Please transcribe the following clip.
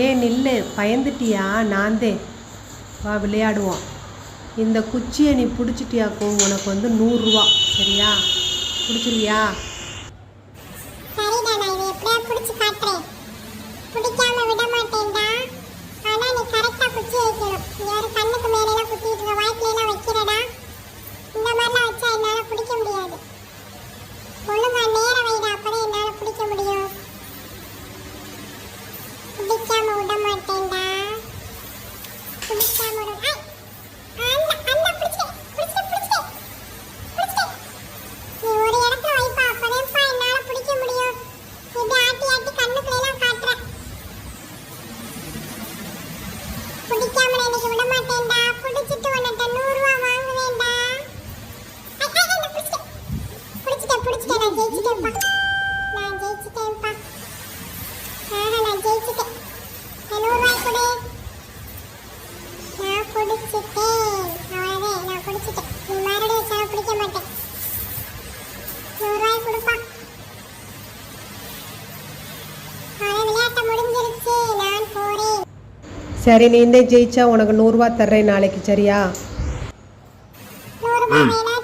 ஏன் நில்லு, பயந்துட்டியா? நான்தே, வா விளையாடுவோம். இந்த குச்சியை நீ பிடிச்சிட்டியாக்கும், உனக்கு வந்து 100 ரூபா. சரியா? பிடிச்சிருவியா? சரிடா, நான் இதை எப்படியா பிடிச்சி காட்டுறேன். பிடிக்காம விட மாட்டேன்டா. ஆனா நீ கரெக்டா குச்சி வைக்கணும். நீ ஒரு கண்ணுக்கு மேலெல்லாம் குத்திட்டு இருக்க, வாய்க்குலாம் வைக்கிறடா. இந்த மாதிரிலாம் வச்சா என்னால பிடிக்க முடியாது. ஒழுங்கா நேர வைடா, அப்பதான் என்னால பிடிக்க முடியும். பிடிக்காம விட மாட்டேன்டா. பிடிக்காம விட நீ ஒரு இடத்துல வைப்பா, அப்பதான்ப்பா என்னால பிடிக்க முடியும். இப்படி ஆட்டி ஆட்டி கண்ணுக்குள்ளேலாம் காட்டுற. பிடிக்காம நான் இன்னைக்கு விட மாட்டேன்டா. பிடிச்சிட்டு உன்கிட்ட 100 ரூபா வாங்குவேன்டா. பிடிச்சிட்டேன், நான் ஜெயிச்சிட்டேன்ப்பா. நான் ஜெயிச்சிட்டேன். 100 ரூபாய் கொடு. நான் பிடிச்சிட்டேன். அவ்வளவுதான், நான் பிடிச்சிட்டேன். நீ மறுபடியும் வச்சா பிடிக்க மாட்டேன். 100 ரூபாய் கொடுப்பா. விளையாட்ட முடிஞ்சிருச்சு, நான் போறேன். சரி, நீ இந்த ஜெயிச்சா உனக்கு 100 ரூபா தர்றேன் நாளைக்கு. சரியா? 100 ரூபாய் வேணா.